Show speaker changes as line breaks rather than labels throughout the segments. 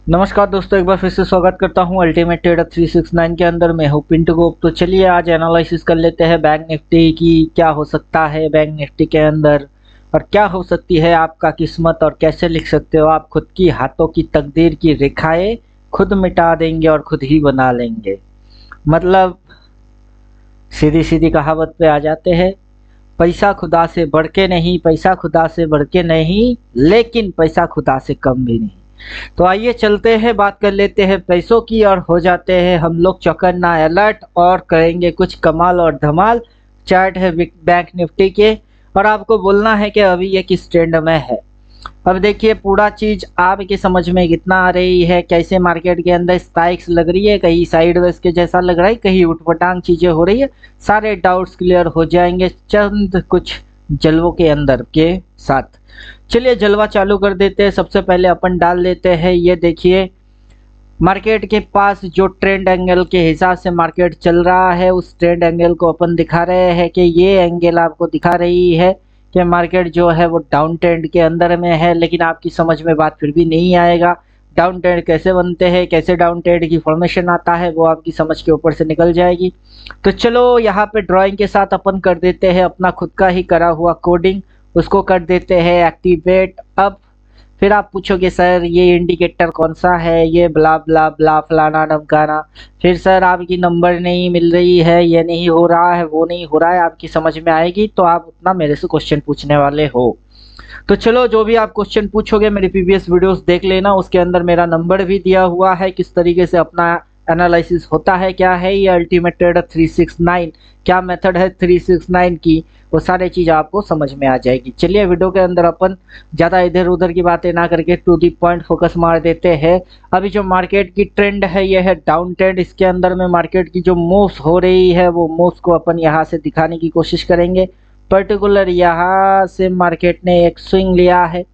नमस्कार दोस्तों, एक बार फिर से स्वागत करता हूं अल्टीमेट ट्रेडर 369 के अंदर। मैं हूं पिंटू गोप। तो चलिए आज एनालिसिस कर लेते हैं बैंक निफ्टी की। क्या हो सकता है बैंक निफ्टी के अंदर और क्या हो सकती है आपका किस्मत, और कैसे लिख सकते हो आप खुद की हाथों की तकदीर की रेखाएं खुद मिटा देंगे और खुद ही बना लेंगे। मतलब सीधी सीधी कहावत पे आ जाते हैं, पैसा खुदा से बढ़ के नहीं, पैसा खुदा से बढ़ के नहीं, लेकिन पैसा खुदा से कम भी नहीं। तो आइए चलते हैं, बात कर लेते हैं पैसों की और हो जाते हैं हम लोग चौकन्ना अलर्ट और करेंगे कुछ कमाल और धमाल। चार्ट है बैंक निफ्टी के और आपको बोलना है कि अभी ये किस ट्रेंड में है। अब देखिए पूरा चीज आपकी समझ में कितना आ रही है, कैसे मार्केट के अंदर स्पाइक्स लग रही है, कहीं साइडवेज के जैसा लग रहा है, कहीं उठपटांग चीजें हो रही है। सारे डाउट्स क्लियर हो जाएंगे चंद कुछ जलवों के अंदर के साथ। चलिए जलवा चालू कर देते हैं। सबसे पहले अपन डाल देते हैं, ये देखिए मार्केट के पास जो ट्रेंड एंगल के हिसाब से मार्केट चल रहा है, उस ट्रेंड एंगल को अपन दिखा रहे हैं कि ये एंगल आपको दिखा रही है कि मार्केट जो है वो डाउन ट्रेंड के अंदर में है। लेकिन आपकी समझ में बात फिर भी नहीं आएगा, डाउन ट्रेंड कैसे बनते हैं, कैसे डाउन ट्रेंड की फॉर्मेशन आता है, वो आपकी समझ के ऊपर से निकल जाएगी। तो चलो यहाँ पे ड्राइंग के साथ अपन कर देते हैं अपना खुद का ही करा हुआ कोडिंग, उसको कर देते हैं एक्टिवेट। अब फिर आप पूछोगे सर ये इंडिकेटर कौन सा है, ये ब्ला ब्ला ब्ला फलाना ढमकाना। फिर सर आपकी नंबर नहीं मिल रही है, ये नहीं हो रहा है, वो नहीं हो रहा है, आपकी समझ में आएगी तो आप उतना मेरे से क्वेश्चन पूछने वाले हो। तो चलो जो भी आप क्वेश्चन पूछोगे मेरी प्रीवियस वीडियोस देख लेना, उसके अंदर मेरा नंबर भी दिया हुआ है, किस तरीके से अपना एनालिसिस होता है, क्या है ये अल्टीमेट ट्रेडर 369, क्या मेथड है 369 की, वो सारी चीज़ आपको समझ में आ जाएगी। चलिए वीडियो के अंदर अपन ज़्यादा इधर उधर की बातें ना करके टू दी पॉइंट फोकस मार देते हैं। अभी जो मार्केट की ट्रेंड है ये है डाउन ट्रेंड। इसके अंदर में मार्केट की जो मूव्स हो रही है वो मूव्स को अपन यहाँ से दिखाने की कोशिश करेंगे। पर्टिकुलर यहाँ से मार्केट ने एक स्विंग लिया है,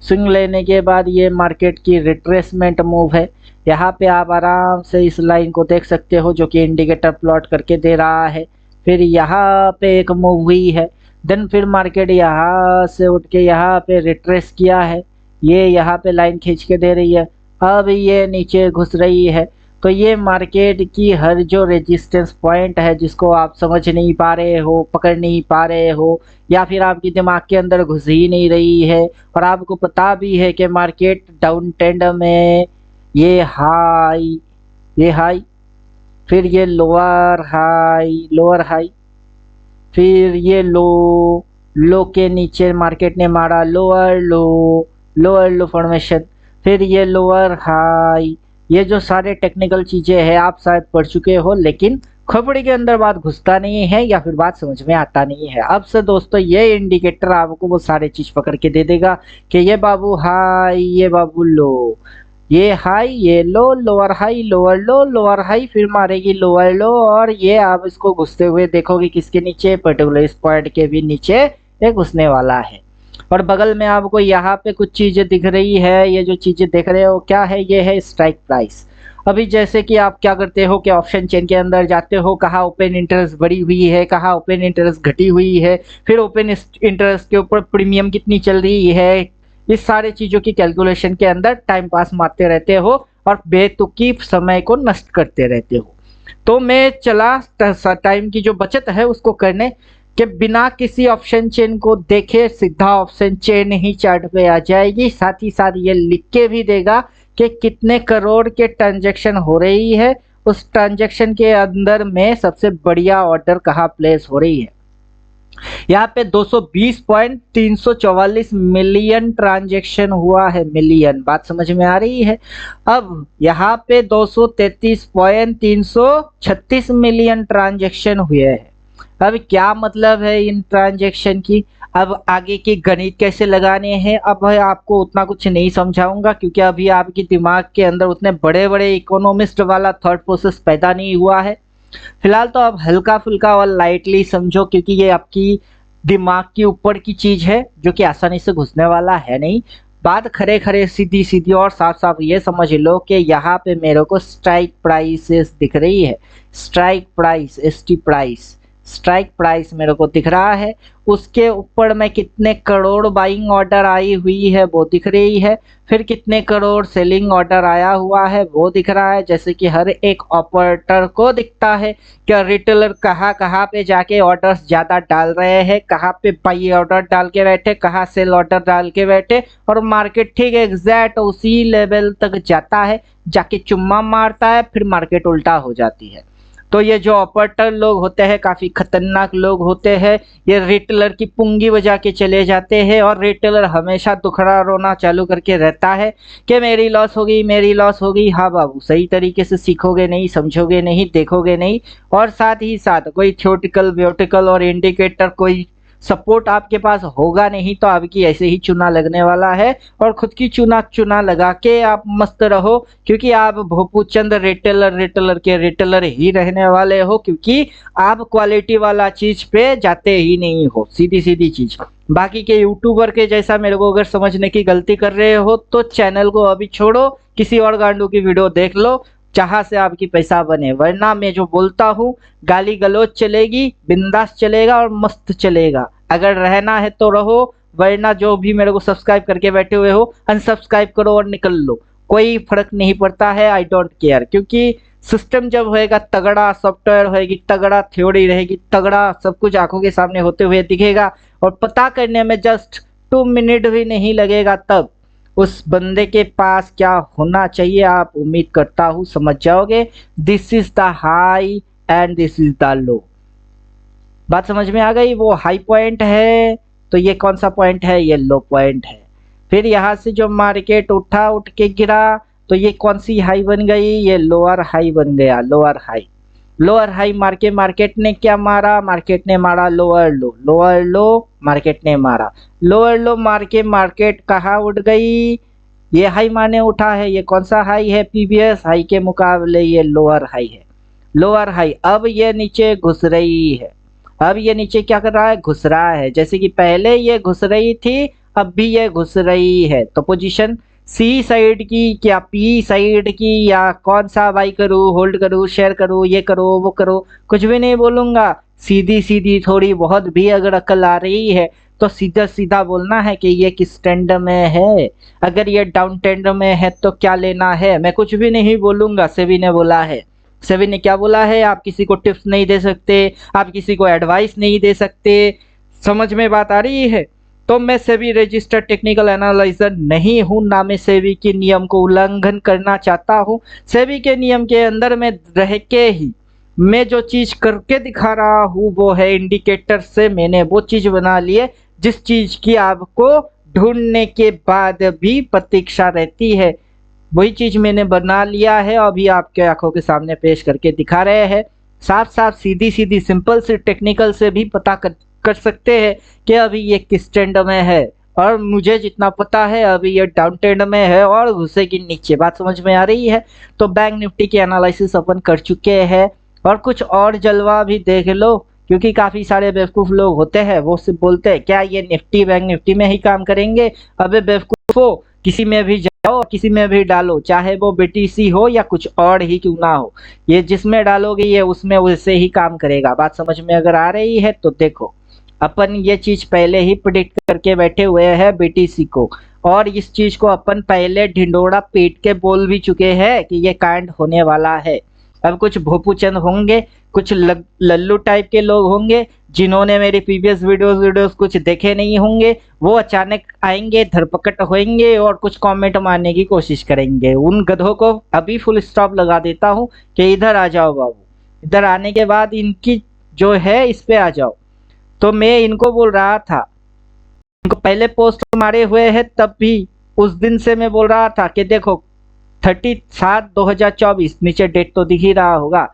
स्विंग लेने के बाद ये मार्केट की रिट्रेसमेंट मूव है। यहाँ पे आप आराम से इस लाइन को देख सकते हो जो कि इंडिकेटर प्लॉट करके दे रहा है। फिर यहाँ पे एक मूव हुई है, देन फिर मार्केट यहाँ से उठ के यहाँ पे रिट्रेस किया है, ये यहाँ पे लाइन खींच के दे रही है, अब ये नीचे घुस रही है। तो ये मार्केट की हर जो रेजिस्टेंस पॉइंट है जिसको आप समझ नहीं पा रहे हो, पकड़ नहीं पा रहे हो, या फिर आपकी दिमाग के अंदर घुस ही नहीं रही है और आपको पता भी है कि मार्केट डाउन ट्रेंड में ये हाई, ये हाई, फिर ये लोअर हाई, फिर ये लो, लो के नीचे मार्केट ने मारा लोअर लो फॉर्मेशन, फिर ये लोअर हाई। ये जो सारे टेक्निकल चीजें हैं आप शायद पढ़ चुके हो, लेकिन खोपड़ी के अंदर बात घुसता नहीं है या फिर बात समझ में आता नहीं है। अब से दोस्तों ये इंडिकेटर आपको वो सारे चीज पकड़ के दे देगा कि ये बाबू हाई, ये बाबू लो, ये हाई, ये low, lower high, lower low, lower high, फिर मारेगी लोअर लो, और ये आप इसको घुसते हुए देखोगे किसके नीचे, पर्टिकुलर इस पॉइंट के भी नीचे ये घुसने वाला है। और बगल में आपको यहाँ पे कुछ चीजें दिख रही है, ये जो चीजें देख रहे हो क्या है, ये है स्ट्राइक प्राइस। अभी जैसे कि आप क्या करते हो कि ऑप्शन चेन के अंदर जाते हो, कहाँ ओपन इंटरेस्ट बढ़ी हुई है, कहाँ ओपन इंटरेस्ट घटी हुई है, फिर ओपन इंटरेस्ट के ऊपर प्रीमियम कितनी चल रही है, इस सारे चीजों की कैलकुलेशन के अंदर टाइम पास मारते रहते हो और बेतुकी समय को नष्ट करते रहते हो। तो मैं चला टाइम की जो बचत है उसको करने के बिना किसी ऑप्शन चेन को देखे सीधा ऑप्शन चेन ही चार्ट पे आ जाएगी। साथ ही साथ ये लिख के भी देगा कि कितने करोड़ के ट्रांजैक्शन हो रही है, उस ट्रांजैक्शन के अंदर में सबसे बढ़िया ऑर्डर कहाँ प्लेस हो रही है। यहाँ पे 220.344 मिलियन ट्रांजैक्शन हुआ है, मिलियन, बात समझ में आ रही है। अब यहाँ पे 233.336 मिलियन ट्रांजैक्शन हुए हैं। अब क्या मतलब है इन ट्रांजैक्शन की, अब आगे की गणित कैसे लगाने हैं, अब भाई आपको उतना कुछ नहीं समझाऊंगा क्योंकि अभी आपके दिमाग के अंदर उतने बड़े बड़े इकोनॉमिस्ट वाला थॉट प्रोसेस पैदा नहीं हुआ है। फिलहाल तो आप हल्का फुल्का और लाइटली समझो क्योंकि ये आपकी दिमाग के ऊपर की चीज है जो कि आसानी से घुसने वाला है नहीं। बात खरे खरे सीधी सीधी और साफ साफ ये समझ लो कि यहाँ पे मेरे को स्ट्राइक प्राइसेस दिख रही है, strike price, ST price, strike price मेरे को दिख रहा है, उसके ऊपर में कितने करोड़ बाइंग ऑर्डर आई हुई है वो दिख रही है, फिर कितने करोड़ सेलिंग ऑर्डर आया हुआ है वो दिख रहा है। जैसे कि हर एक ऑपरेटर को दिखता है कि रिटेलर कहाँ कहाँ पे जाके ऑर्डर्स ज़्यादा डाल रहे हैं, कहाँ पे बाई ऑर्डर डाल के बैठे, कहाँ सेल ऑर्डर डाल के बैठे, और मार्केट ठीक एग्जैक्ट उसी लेवल तक जाता है, जाके चुम्मा मारता है, फिर मार्केट उल्टा हो जाती है। तो ये जो ऑपरेटर लोग होते हैं काफ़ी खतरनाक लोग होते हैं, ये रिटेलर की पुंगी बजा के चले जाते हैं, और रिटेलर हमेशा दुखड़ा रोना चालू करके रहता है कि मेरी लॉस होगी, मेरी लॉस होगी। हाँ बाबू, सही तरीके से सीखोगे नहीं, समझोगे नहीं, देखोगे नहीं, और साथ ही साथ कोई थ्योरेटिकल व्योटिकल और इंडिकेटर कोई सपोर्ट आपके पास होगा नहीं, तो आपकी ऐसे ही चूना लगने वाला है। और खुद की चूना लगा के आप मस्त रहो, क्योंकि आप भोपूचंद रिटेलर के रिटेलर ही रहने वाले हो, क्योंकि आप क्वालिटी वाला चीज पे जाते ही नहीं हो, सीधी सीधी चीज। बाकी के यूट्यूबर के जैसा मेरे को अगर समझने की गलती कर रहे हो तो चैनल को अभी छोड़ो, किसी और गांडू की वीडियो देख लो जहां से आपकी पैसा बने, वरना मैं जो बोलता हूँ गाली गलौज चलेगी, बिंदास चलेगा और मस्त चलेगा। अगर रहना है तो रहो, वरना जो भी मेरे को सब्सक्राइब करके बैठे हुए हो अनसब्सक्राइब करो और निकल लो, कोई फर्क नहीं पड़ता है। आई डोंट केयर, क्योंकि सिस्टम जब होएगा तगड़ा, सॉफ्टवेयर होएगी तगड़ा, थ्योरी रहेगी तगड़ा, सब कुछ आंखों के सामने होते हुए दिखेगा, और पता करने में जस्ट 2 मिनट भी नहीं लगेगा, तब उस बंदे के पास क्या होना चाहिए आप उम्मीद करता हूँ समझ जाओगे। This is the high and this is the low. बात समझ में आ गई? वो हाई पॉइंट है तो ये कौन सा पॉइंट है? ये लो पॉइंट है। फिर यहाँ से जो मार्केट उठ के गिरा तो ये कौन सी हाई बन गई? ये लोअर हाई बन गया, लोअर हाई। लोअर हाई मार के मार्केट ने क्या मारा? मार्केट ने मारा लोअर लो, लोअर लो मार्केट ने मारा, लोअर लो मार के मार्केट कहाँ उठ गई? ये हाई माने उठा है। ये कौन सा हाई है? प्रीवियस हाई के मुकाबले ये लोअर हाई है, लोअर हाई। अब ये नीचे घुस रही है, अब ये नीचे क्या कर रहा है? घुस रहा है। जैसे कि पहले ये घुस रही थी, अब भी ये घुस रही है। तो पोजीशन सी साइड की क्या पी साइड की, या कौन सा बाई करूँ, होल्ड करूँ, शेयर करूँ, ये करो वो करो, कुछ भी नहीं बोलूँगा। सीधी सीधी थोड़ी बहुत भी अगर अकल आ रही है तो सीधा सीधा बोलना है कि ये किस ट्रेंड में है। अगर ये डाउन ट्रेंड में है तो क्या लेना है, मैं कुछ भी नहीं बोलूँगा। सेबी ने बोला है, सेबी ने क्या बोला है? आप किसी को टिप्स नहीं दे सकते, आप किसी को एडवाइस नहीं दे सकते। समझ में बात आ रही है? तो मैं सेबी रजिस्टर्ड टेक्निकल एनालाइजर नहीं हूं, ना मैं सेबी के नियम को उल्लंघन करना चाहता हूं। सेबी के नियम के अंदर में रह के ही मैं जो चीज करके दिखा रहा हूं वो है इंडिकेटर से मैंने वो चीज बना ली है जिस चीज की आपको ढूंढने के बाद भी प्रतीक्षा रहती है। वही चीज मैंने बना लिया है, अभी आपके आंखों के सामने पेश करके दिखा रहे हैं। साफ साफ सीधी सीधी सिंपल से टेक्निकल से भी पता कर सकते हैं कि अभी ये किस ट्रेंड में है, और मुझे जितना पता है अभी ये डाउन ट्रेंड में है और घुसेगी नीचे। बात समझ में आ रही है? तो बैंक निफ्टी की एनालिसिस अपन कर चुके हैं, और कुछ और जलवा भी देख लो, क्योंकि काफी सारे बेवकूफ लोग होते हैं, वो सिर्फ बोलते हैं क्या ये निफ्टी बैंक निफ्टी में ही काम करेंगे। अबे बेवकूफो, किसी में भी जाओ, किसी में भी डालो, चाहे वो बीटीसी हो या कुछ और ही क्यों ना हो, ये जिसमें डालोगे ये उसमें वैसे ही काम करेगा। बात समझ में अगर आ रही है तो देखो, अपन ये चीज पहले ही प्रिडिक्ट करके बैठे हुए हैं बीटीसी को, और इस चीज को अपन पहले ढिंडोरा पीट के बोल भी चुके हैं कि ये कांड होने वाला है। अब कुछ भोपूचंद होंगे, कुछ लल्लू टाइप के लोग होंगे जिन्होंने मेरी प्रीवियस वीडियोस कुछ देखे नहीं होंगे, वो अचानक आएंगे, धरपकड़ होंगे और कुछ कमेंट मारने की कोशिश करेंगे। उन गधों को अभी फुल स्टॉप लगा देता हूँ कि इधर आ जाओ बाबू, इधर आने के बाद इनकी जो है इस पे आ जाओ। तो मैं इनको बोल रहा था, इनको पहले पोस्ट मारे हुए हैं, तब भी उस दिन से मैं बोल रहा था कि देखो 30/7/2024, नीचे डेट तो दिख ही रहा होगा,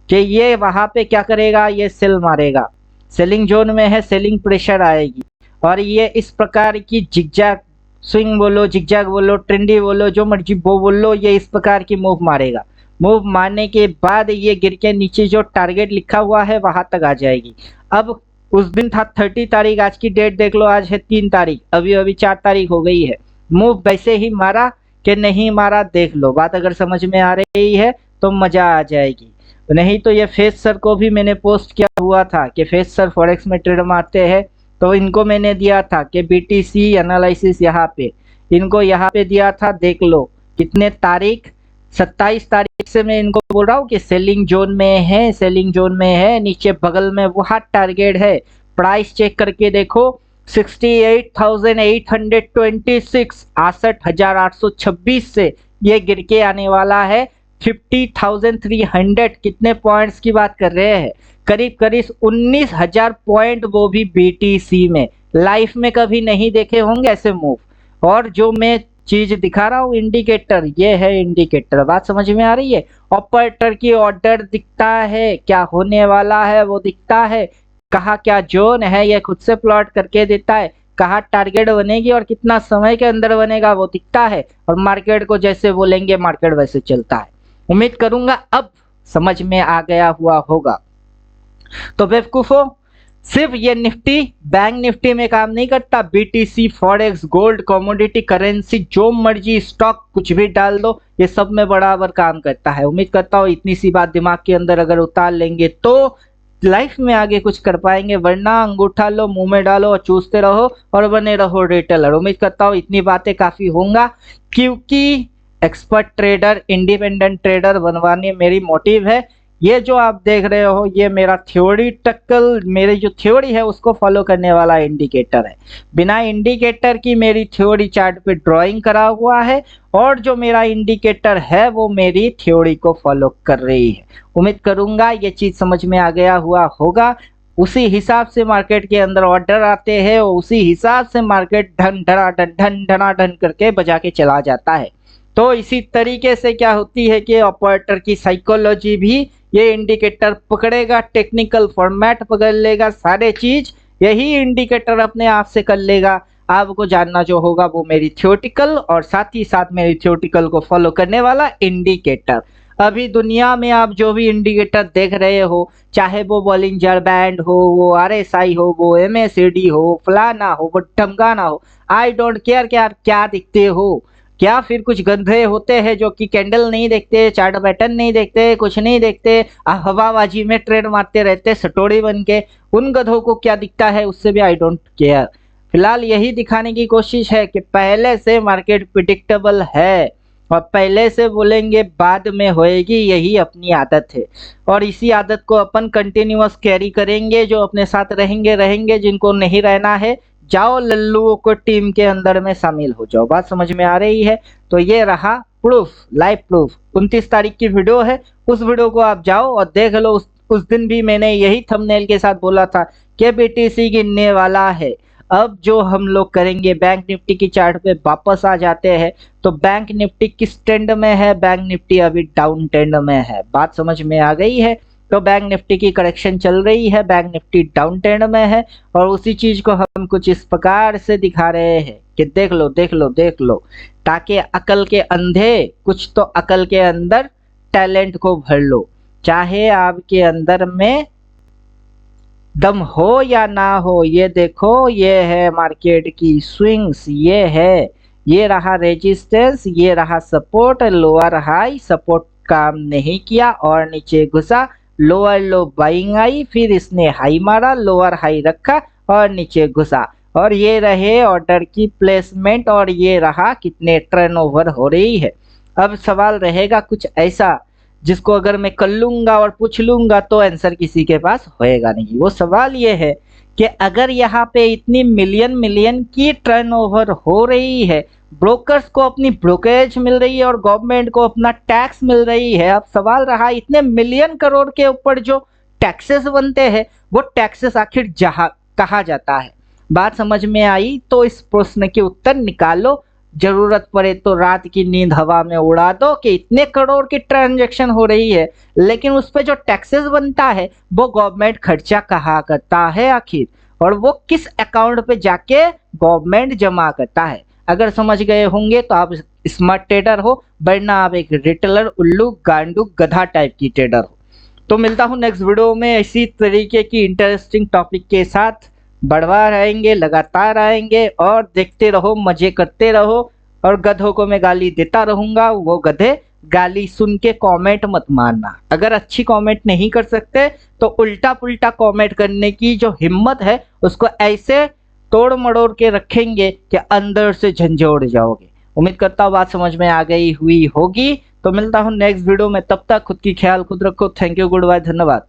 कि ये वहां पे क्या करेगा? ये सेल मारेगा, सेलिंग जोन में है, सेलिंग प्रेशर आएगी, और ये इस प्रकार की जिगजैग स्विंग बोलो, जिगजैग बोलो, ट्रेंडी बोलो, जो मर्जी वो बोलो, ये इस प्रकार की मूव मारेगा। मूव मारने के बाद ये गिर के नीचे जो टारगेट लिखा हुआ है वहां तक आ जाएगी। अब उस दिन था 30 तारीख, आज की डेट देख लो, आज है 3 तारीख, अभी अभी 4 तारीख हो गई है। मूव वैसे ही मारा कि नहीं मारा देख लो। बात अगर समझ में आ रही है तो मजा आ जाएगी, नहीं तो ये फेस सर को भी मैंने पोस्ट किया हुआ था कि फैज सर फॉरेक्स में ट्रेड मारते हैं, तो इनको मैंने दिया था कि बीटीसी एनालिसिस यहाँ पे, इनको यहाँ पे दिया था। देख लो कितने तारीख, 27 तारीख से मैं इनको बोल रहा हूँ कि सेलिंग जोन में है, सेलिंग जोन में है। नीचे बगल में वहाँ टारगेट है। प्राइस चेक करके देखो 68,826, 68,826 से ये गिर के आने वाला है 50,300। कितने पॉइंट्स की बात कर रहे हैं? करीब करीब 19,000 पॉइंट, वो भी बीटीसी में। लाइफ में कभी नहीं देखे होंगे ऐसे मूव। और जो मैं चीज दिखा रहा हूँ इंडिकेटर, ये है इंडिकेटर। बात समझ में आ रही है? ऑपरेटर की ऑर्डर दिखता है, क्या होने वाला है वो दिखता है, कहाँ क्या जोन है ये खुद से प्लॉट करके देता है, कहाँ टारगेट बनेगी और कितना समय के अंदर बनेगा वो दिखता है। और मार्केट को जैसे बोलेंगे मार्केट वैसे चलता है। उम्मीद करूंगा अब समझ में आ गया हुआ होगा। तो बेवकूफो, सिर्फ ये निफ्टी बैंक निफ्टी में काम नहीं करता, BTC forex gold commodity currency जो मर्जी स्टॉक कुछ भी डाल दो, ये सब में बराबर काम करता है। उम्मीद करता हूँ इतनी सी बात दिमाग के अंदर अगर उतार लेंगे तो लाइफ में आगे कुछ कर पाएंगे, वरना अंगूठा लो मुंह में डालो और चूसते रहो और बने रहो रिटेलर। उम्मीद करता हूँ इतनी बातें काफी होंगा, क्योंकि एक्सपर्ट ट्रेडर इंडिपेंडेंट ट्रेडर बनवाने मेरी मोटिव है। ये जो आप देख रहे हो ये मेरा थ्योरेटिकल, मेरी जो थ्योरी है उसको फॉलो करने वाला इंडिकेटर है। बिना इंडिकेटर की मेरी थ्योरी चार्ट पे ड्राइंग करा हुआ है, और जो मेरा इंडिकेटर है वो मेरी थ्योरी को फॉलो कर रही है। उम्मीद करूंगा ये चीज समझ में आ गया हुआ होगा। उसी हिसाब से मार्केट के अंदर ऑर्डर आते हैं और उसी हिसाब से मार्केट धन धनाधन करके बजा के चला जाता है। तो इसी तरीके से क्या होती है कि ऑपरेटर की साइकोलॉजी भी ये इंडिकेटर पकड़ेगा, टेक्निकल फॉर्मेट पकड़ लेगा, सारे चीज यही इंडिकेटर अपने आप से कर लेगा। आपको जानना जो होगा वो मेरी थ्योरेटिकल और साथ ही साथ मेरी थ्योरेटिकल को फॉलो करने वाला इंडिकेटर। अभी दुनिया में आप जो भी इंडिकेटर देख रहे हो, चाहे वो बॉलिंजर बैंड हो, वो आरएसआई हो, वो एमएसीडी हो, फलाना हो, वो ढमकाना हो, आई डोंट केयर कि आप क्या दिखते हो। क्या फिर कुछ गधे होते हैं जो कि कैंडल नहीं देखते, चार्ट पैटर्न नहीं देखते, कुछ नहीं देखते, हवाबाजी में ट्रेड मारते रहते सटोरी बन के। उन गधों को क्या दिखता है उससे भी आई डोंट केयर। फिलहाल यही दिखाने की कोशिश है कि पहले से मार्केट प्रिडिक्टेबल है और पहले से बोलेंगे बाद में होएगी, यही अपनी आदत है। और इसी आदत को अपन कंटिन्यूअस कैरी करेंगे। जो अपने साथ रहेंगे, जिनको नहीं रहना है जाओ लल्लुओं को टीम के अंदर में शामिल हो जाओ। बात समझ में आ रही है? तो ये रहा प्रूफ, लाइव प्रूफ। 29 तारीख की वीडियो है, उस वीडियो को आप जाओ और देख लो। उस दिन भी मैंने यही थंबनेल के साथ बोला था कि बीटीसी गिरने वाला है। अब जो हम लोग करेंगे, बैंक निफ्टी की चार्ट पे वापस आ जाते हैं। तो बैंक निफ्टी किस ट्रेंड में है? बैंक निफ्टी अभी डाउन ट्रेंड में है। बात समझ में आ गई है? तो बैंक निफ्टी की करेक्शन चल रही है, बैंक निफ्टी डाउन ट्रेंड में है। और उसी चीज को हम कुछ इस प्रकार से दिखा रहे हैं कि देख लो देख लो देख लो, ताकि अकल के अंधे कुछ तो अकल के अंदर टैलेंट को भर लो। चाहे आपके अंदर में दम हो या ना हो, ये देखो, ये है मार्केट की स्विंग्स, ये रहा रेजिस्टेंस, ये रहा सपोर्ट, लोअर हाई, सपोर्ट काम नहीं किया और नीचे घुसा, लोअर लो बाइंग आई, फिर इसने हाई मारा, लोअर हाई रखा और नीचे घुसा। और ये रहे ऑर्डर की प्लेसमेंट और ये रहा कितने टर्नओवर हो रही है। अब सवाल रहेगा कुछ ऐसा जिसको अगर मैं कर लूंगा और पूछ लूंगा तो आंसर किसी के पास होएगा नहीं। वो सवाल ये है कि अगर यहाँ पे इतनी मिलियन की टर्नओवर हो रही है, ब्रोकर्स को अपनी ब्रोकरेज मिल रही है और गवर्नमेंट को अपना टैक्स मिल रही है, अब सवाल रहा इतने मिलियन करोड़ के ऊपर जो टैक्सेस बनते हैं वो टैक्सेस आखिर कहा जाता है। बात समझ में आई? तो इस प्रश्न के उत्तर निकालो। जरूरत पड़े तो रात की नींद हवा में उड़ा दो कि इतने करोड़ की ट्रांजैक्शन हो रही है, लेकिन उस पर जो टैक्सेस बनता है वो गवर्नमेंट खर्चा कहाँ करता है आखिर, और वो किस अकाउंट पे जाके गवर्नमेंट जमा करता है। अगर समझ गए होंगे तो आप स्मार्ट ट्रेडर हो, वरना आप एक रिटेलर उल्लू गांडू गधा टाइप की ट्रेडर हो। तो मिलता हूँ नेक्स्ट वीडियो में इसी तरीके की इंटरेस्टिंग टॉपिक के साथ। बढ़वा रहेंगे, लगातार आएंगे और देखते रहो, मजे करते रहो। और गधों को मैं गाली देता रहूंगा, वो गधे गाली सुन के कमेंट मत मारना। अगर अच्छी कमेंट नहीं कर सकते तो उल्टा पुल्टा कमेंट करने की जो हिम्मत है उसको ऐसे तोड़ मड़ोड़ के रखेंगे कि अंदर से झंझोड़ जाओगे। उम्मीद करता हूँ बात समझ में आ गई हुई होगी। तो मिलता हूँ नेक्स्ट वीडियो में, तब तक खुद की ख्याल खुद रखो। थैंक यू, गुड बाय, धन्यवाद।